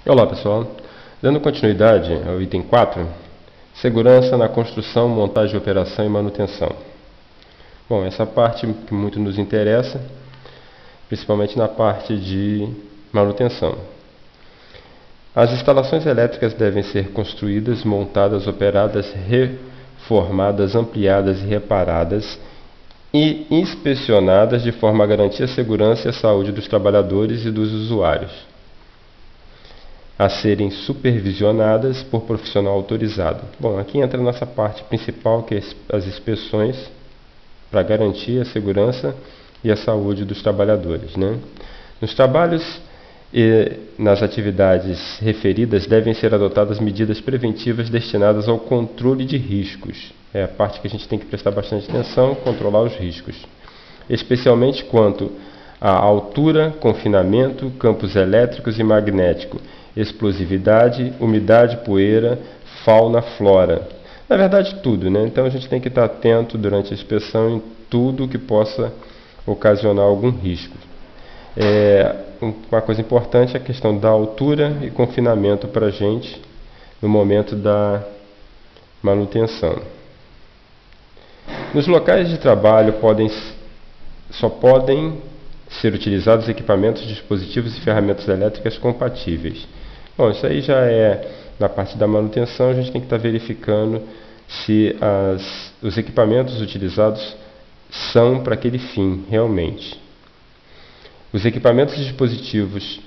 Olá pessoal, dando continuidade ao item 4, segurança na construção, montagem, operação e manutenção. Bom, essa parte que muito nos interessa, principalmente na parte de manutenção. As instalações elétricas devem ser construídas, montadas, operadas, reformadas, ampliadas e reparadas e inspecionadas de forma a garantir a segurança e a saúde dos trabalhadores e dos usuários, a serem supervisionadas por profissional autorizado. Bom, aqui entra a nossa parte principal, que é as inspeções para garantir a segurança e a saúde dos trabalhadores, né? Nos trabalhos e nas atividades referidas devem ser adotadas medidas preventivas destinadas ao controle de riscos. É a parte que a gente tem que prestar bastante atenção, controlar os riscos, especialmente quanto à altura, confinamento, campos elétricos e magnético, explosividade, umidade, poeira, fauna, flora. Na verdade, tudo, né? Então a gente tem que estar atento durante a inspeção em tudo que possa ocasionar algum risco. Uma coisa importante é a questão da altura e confinamento para a gente no momento da manutenção. Nos locais de trabalho só podem ser utilizados equipamentos, dispositivos e ferramentas elétricas compatíveis. Bom, isso aí já é na parte da manutenção, a gente tem que estar verificando se os equipamentos utilizados são para aquele fim realmente. Os equipamentos, dispositivos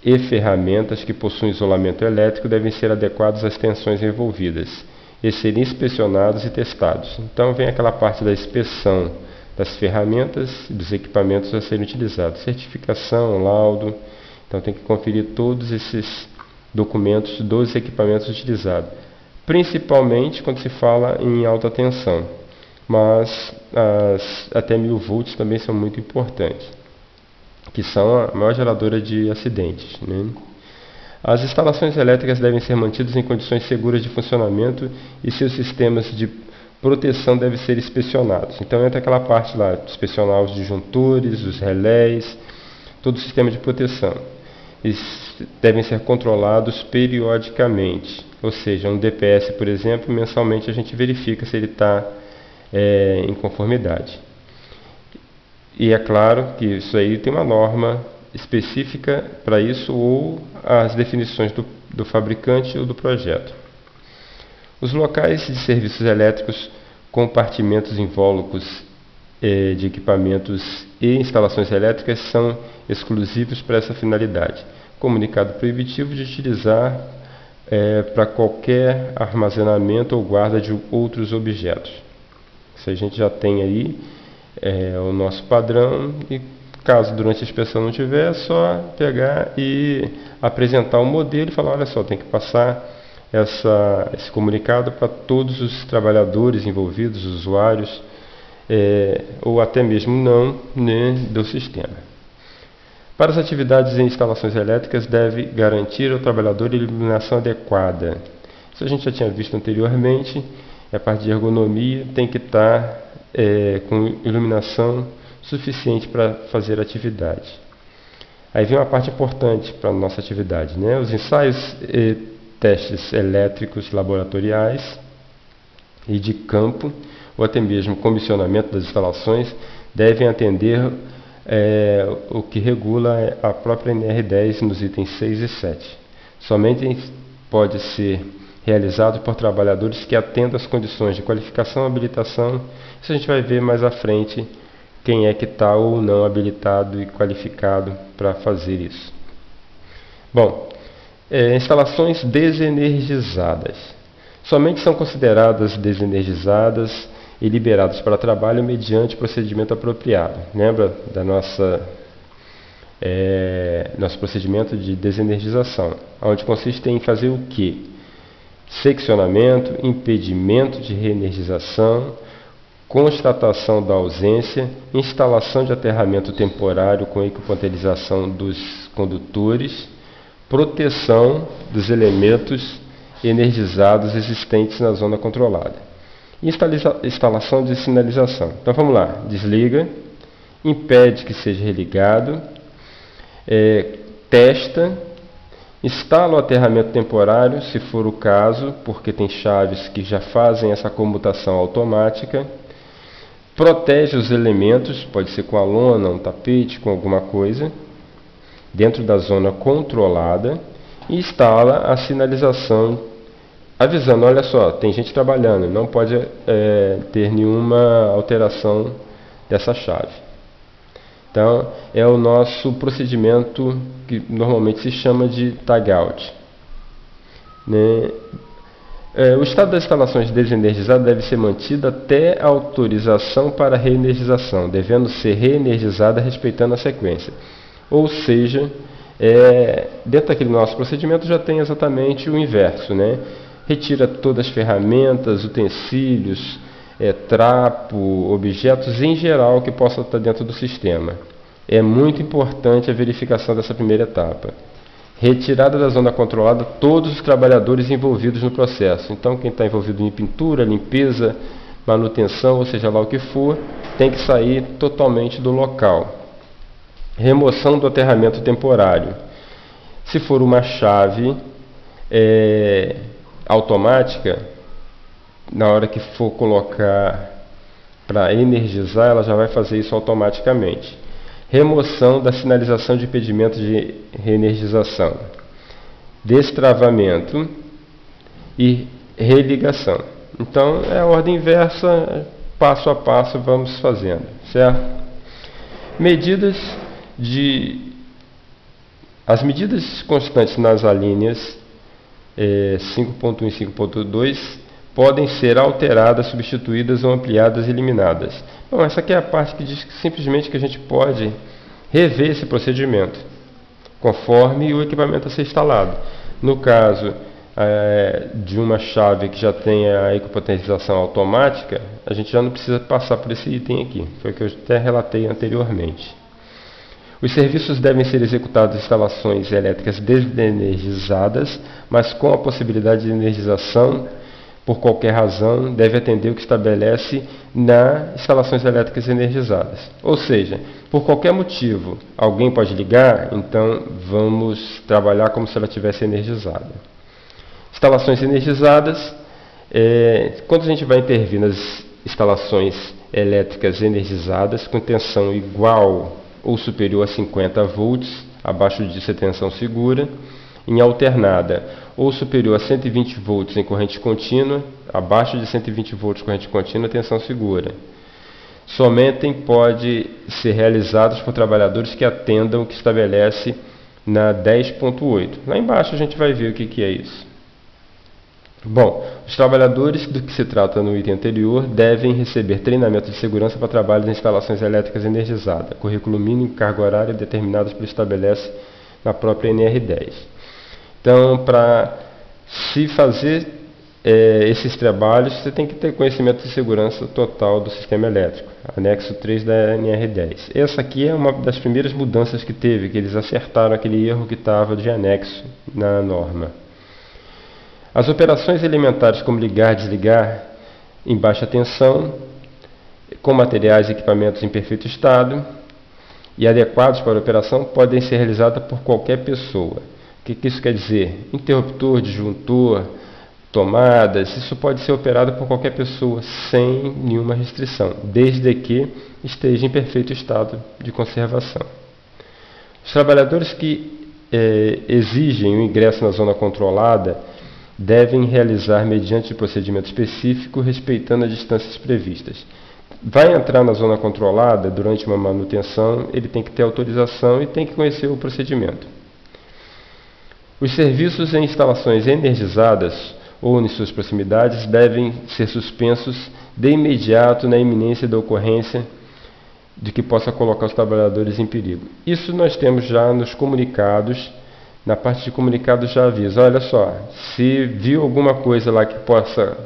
e ferramentas que possuem isolamento elétrico devem ser adequados às tensões envolvidas e serem inspecionados e testados. Então vem aquela parte da inspeção das ferramentas e dos equipamentos a serem utilizados. Certificação, laudo. Então tem que conferir todos esses documentos dos equipamentos utilizados. Principalmente quando se fala em alta tensão. Mas até 1000 volts também são muito importantes, que são a maior geradora de acidentes, né? As instalações elétricas devem ser mantidas em condições seguras de funcionamento e seus sistemas de proteção devem ser inspecionados. Então entra aquela parte lá, de inspecionar os disjuntores, os relés, todo o sistema de proteção. Eles devem ser controlados periodicamente, ou seja, um DPS, por exemplo, mensalmente a gente verifica se ele está em conformidade. E é claro que isso aí tem uma norma específica para isso ou as definições do fabricante ou do projeto. Os locais de serviços elétricos, compartimentos invólucros de equipamentos e instalações elétricas são exclusivos para essa finalidade. Comunicado proibitivo de utilizar para qualquer armazenamento ou guarda de outros objetos. Isso a gente já tem aí o nosso padrão e caso durante a inspeção não tiver, é só pegar e apresentar o modelo e falar, olha só, tem que passar esse comunicado para todos os trabalhadores envolvidos, usuários, ou até mesmo não, né, do sistema. Para as atividades em instalações elétricas, deve garantir ao trabalhador iluminação adequada. Isso a gente já tinha visto anteriormente, a parte de ergonomia tem que estar com iluminação suficiente para fazer a atividade. Aí vem uma parte importante para a nossa atividade, né? Os ensaios e testes elétricos laboratoriais e de campo, ou até mesmo comissionamento das instalações, devem atender o que regula a própria NR10 nos itens 6 e 7. Somente pode ser realizado por trabalhadores que atendam às condições de qualificação e habilitação. Isso a gente vai ver mais à frente, quem é que está ou não habilitado e qualificado para fazer isso. Bom, instalações desenergizadas. Somente são consideradas desenergizadas e liberadas para trabalho mediante procedimento apropriado. Lembra da nosso procedimento de desenergização, onde consiste em fazer o quê? Seccionamento, impedimento de reenergização, constatação da ausência, instalação de aterramento temporário com equipotentização dos condutores, proteção dos elementos energizados existentes na zona controlada. Instalação de sinalização. Então vamos lá, desliga, impede que seja religado, testa Instala o aterramento temporário, se for o caso, porque tem chaves que já fazem essa comutação automática. Protege os elementos, pode ser com a lona, um tapete, com alguma coisa, dentro da zona controlada. E instala a sinalização, avisando, olha só, tem gente trabalhando, não pode ter nenhuma alteração dessa chave. Então, é o nosso procedimento que normalmente se chama de tagout. Né? O estado das instalações desenergizadas deve ser mantido até a autorização para reenergização, devendo ser reenergizada respeitando a sequência. Ou seja, dentro daquele nosso procedimento já tem exatamente o inverso, né? Retira todas as ferramentas, utensílios, trapo, objetos em geral que possam estar dentro do sistema. É muito importante a verificação dessa primeira etapa. Retirada da zona controlada todos os trabalhadores envolvidos no processo. Então, quem está envolvido em pintura, limpeza, manutenção, ou seja lá o que for, tem que sair totalmente do local. Remoção do aterramento temporário. Se for uma chave automática, na hora que for colocar para energizar, ela já vai fazer isso automaticamente. Remoção da sinalização de impedimento de reenergização. Destravamento e religação. Então, é a ordem inversa, passo a passo, vamos fazendo, certo? As medidas constantes nas alíneas 5.1 e 5.2 podem ser alteradas, substituídas ou ampliadas e eliminadas. Bom, essa aqui é a parte que diz que simplesmente que a gente pode rever esse procedimento, conforme o equipamento a ser instalado. No caso de uma chave que já tem a equipotentização automática, a gente já não precisa passar por esse item aqui, foi o que eu até relatei anteriormente. Os serviços devem ser executados em instalações elétricas desenergizadas, mas com a possibilidade de energização por qualquer razão, deve atender o que estabelece nas instalações elétricas energizadas. Ou seja, por qualquer motivo, alguém pode ligar, então vamos trabalhar como se ela tivesse energizada. Instalações energizadas, quando a gente vai intervir nas instalações elétricas energizadas, com tensão igual ou superior a 50 volts, abaixo disso é tensão segura, em alternada ou superior a 120 volts em corrente contínua, abaixo de 120 volts corrente contínua, tensão segura. Somente pode ser realizadas por trabalhadores que atendam o que estabelece na 10.8. Lá embaixo a gente vai ver o que é isso. Bom, os trabalhadores do que se trata no item anterior devem receber treinamento de segurança para trabalho em instalações elétricas energizadas, currículo mínimo e carga horária determinados pelo estabelece na própria NR10. Então, para se fazer esses trabalhos, você tem que ter conhecimento de segurança total do sistema elétrico, anexo 3 da NR10. Essa aqui é uma das primeiras mudanças que teve, que eles acertaram aquele erro que estava de anexo na norma. As operações elementares como ligar e desligar em baixa tensão, com materiais e equipamentos em perfeito estado e adequados para a operação, podem ser realizadas por qualquer pessoa. O que isso quer dizer? Interruptor, disjuntor, tomadas, isso pode ser operado por qualquer pessoa sem nenhuma restrição, desde que esteja em perfeito estado de conservação. Os trabalhadores que exigem o ingresso na zona controlada devem realizar mediante procedimento específico, respeitando as distâncias previstas. Vai entrar na zona controlada durante uma manutenção, ele tem que ter autorização e tem que conhecer o procedimento. Os serviços em instalações energizadas ou em suas proximidades devem ser suspensos de imediato na iminência da ocorrência de que possa colocar os trabalhadores em perigo. Isso nós temos já nos comunicados. Na parte de comunicados já avisa, olha só, se viu alguma coisa lá que possa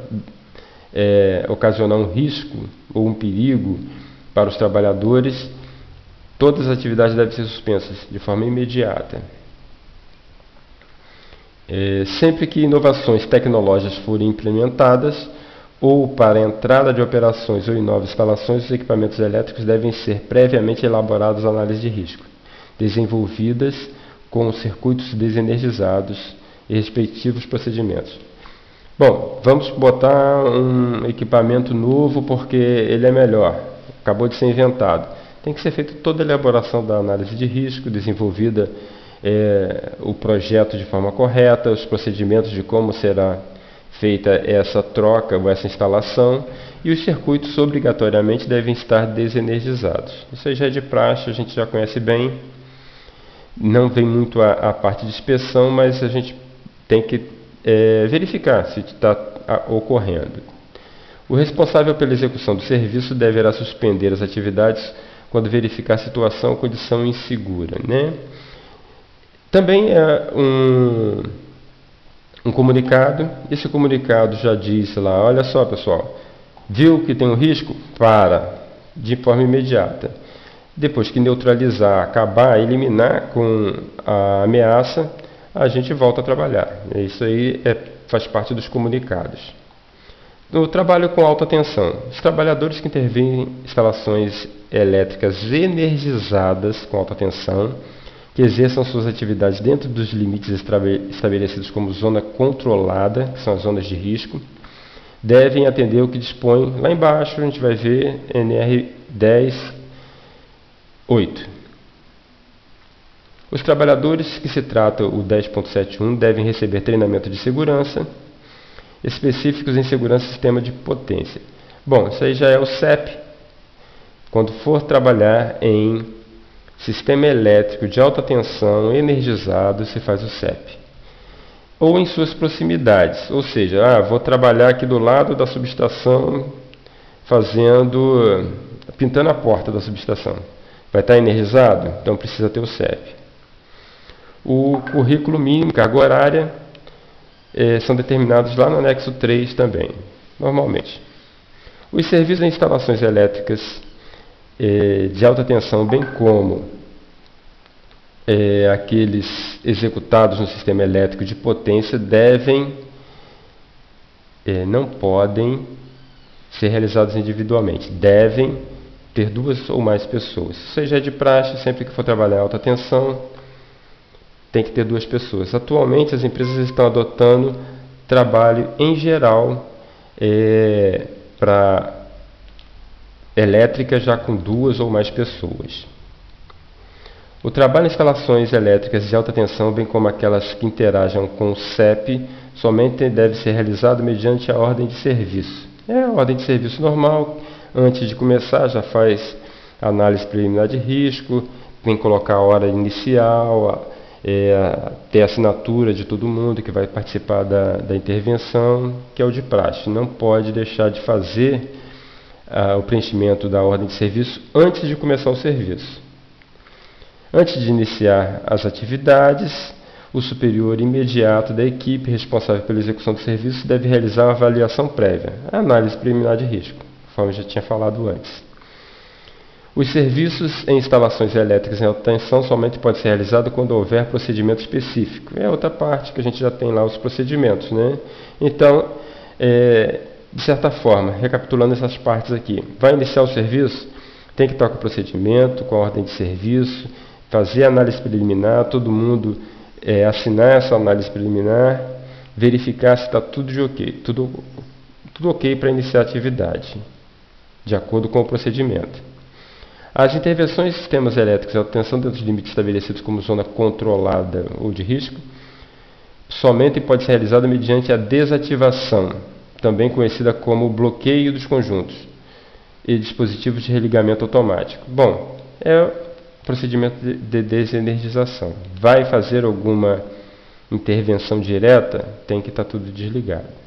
ocasionar um risco ou um perigo para os trabalhadores, todas as atividades devem ser suspensas de forma imediata. Sempre que inovações tecnológicas forem implementadas, ou para a entrada de operações ou em novas instalações, os equipamentos elétricos devem ser previamente elaborados análises de risco, desenvolvidas com os circuitos desenergizados e respectivos procedimentos. Bom, vamos botar um equipamento novo porque ele é melhor, acabou de ser inventado. Tem que ser feita toda a elaboração da análise de risco, desenvolvida o projeto de forma correta, os procedimentos de como será feita essa troca ou essa instalação, e os circuitos obrigatoriamente devem estar desenergizados. Isso aí já é de praxe, a gente já conhece bem, não vem muito a parte de inspeção, mas a gente tem que verificar se está ocorrendo. O responsável pela execução do serviço deverá suspender as atividades quando verificar a situação ou condição insegura, né? Também é um comunicado. Esse comunicado já diz lá, olha só pessoal, viu que tem um risco? Para, de forma imediata. Depois que neutralizar, acabar, eliminar com a ameaça, a gente volta a trabalhar. Isso aí faz parte dos comunicados. No trabalho com alta tensão, os trabalhadores que intervêm em instalações elétricas energizadas com alta tensão, que exerçam suas atividades dentro dos limites estabelecidos como zona controlada, que são as zonas de risco, devem atender o que dispõe lá embaixo, a gente vai ver NR 10.8. Os trabalhadores que se trata o 10.71 devem receber treinamento de segurança, específicos em segurança do sistema de potência. Bom, isso aí já é o CEP. Quando for trabalhar em sistema elétrico de alta tensão energizado, se faz o CEP. Ou em suas proximidades, ou seja, vou trabalhar aqui do lado da subestação, pintando a porta da subestação. Vai estar energizado? Então precisa ter o CEP. O currículo mínimo, carga horária, são determinados lá no anexo 3 também, normalmente. Os serviços de instalações elétricas de alta tensão, bem como aqueles executados no sistema elétrico de potência, não podem ser realizados individualmente, devem ter 2 ou mais pessoas. Isso aí já é de praxe, sempre que for trabalhar em alta tensão, tem que ter 2 pessoas. Atualmente as empresas estão adotando trabalho em geral para elétrica já com 2 ou mais pessoas. O trabalho em instalações elétricas de alta tensão, bem como aquelas que interajam com o CEP, somente deve ser realizado mediante a ordem de serviço. É a ordem de serviço normal, antes de começar já faz análise preliminar de risco, tem que colocar a hora inicial, ter a assinatura de todo mundo que vai participar da intervenção, que é o de praxe. Não pode deixar de fazer o preenchimento da ordem de serviço antes de começar o serviço. Antes de iniciar as atividades, o superior imediato da equipe responsável pela execução do serviço deve realizar uma avaliação prévia, a análise preliminar de risco, conforme eu já tinha falado antes. Os serviços em instalações elétricas em alta tensão somente podem ser realizados quando houver procedimento específico. É outra parte que a gente já tem lá os procedimentos, né? Então, de certa forma, recapitulando essas partes aqui, vai iniciar o serviço, tem que estar com o procedimento, com a ordem de serviço, fazer a análise preliminar, todo mundo assinar essa análise preliminar, verificar se está tudo de ok, tudo ok para iniciar a atividade, de acordo com o procedimento. As intervenções em sistemas elétricos de alta tensão dentro dos limites estabelecidos como zona controlada ou de risco, somente pode ser realizada mediante a desativação, também conhecida como bloqueio dos conjuntos, e dispositivos de religamento automático. Bom, é o procedimento de desenergização. Vai fazer alguma intervenção direta, tem que estar tudo desligado.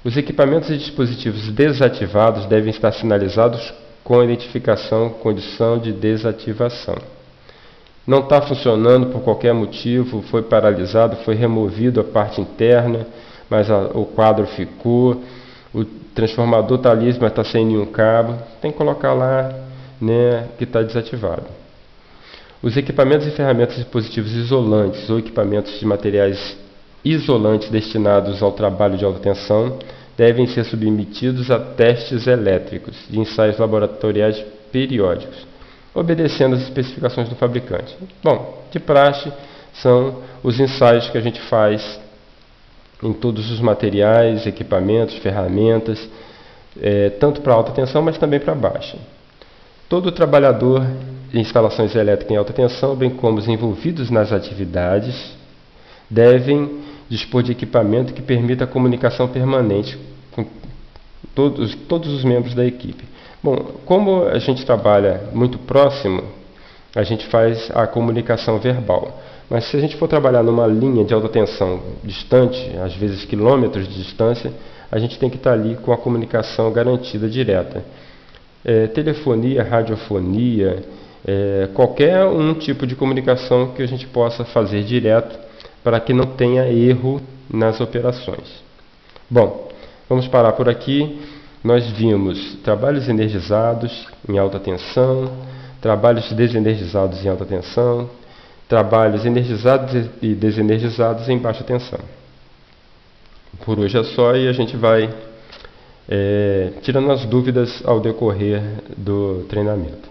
Os equipamentos e dispositivos desativados devem estar sinalizados com a identificação condição de desativação. Não está funcionando por qualquer motivo, foi paralisado, foi removido a parte interna, mas o quadro ficou, o transformador está ali, mas está sem nenhum cabo, tem que colocar lá, né, que está desativado. Os equipamentos e ferramentas de dispositivos isolantes ou equipamentos de materiais isolantes destinados ao trabalho de alta tensão devem ser submetidos a testes elétricos de ensaios laboratoriais periódicos, obedecendo às especificações do fabricante. Bom, de praxe, são os ensaios que a gente faz em todos os materiais, equipamentos, ferramentas, tanto para alta tensão, mas também para baixa. Todo trabalhador de instalações elétricas em alta tensão, bem como os envolvidos nas atividades, devem dispor de equipamento que permita a comunicação permanente com todos os membros da equipe. Bom, como a gente trabalha muito próximo, a gente faz a comunicação verbal. Mas se a gente for trabalhar numa linha de alta tensão distante, às vezes quilômetros de distância, a gente tem que estar ali com a comunicação garantida direta. Telefonia, radiofonia, qualquer um tipo de comunicação que a gente possa fazer direto para que não tenha erro nas operações. Bom, vamos parar por aqui. Nós vimos trabalhos energizados em alta tensão, trabalhos desenergizados em alta tensão, trabalhos energizados e desenergizados em baixa tensão. Por hoje é só e a gente vai tirando as dúvidas ao decorrer do treinamento.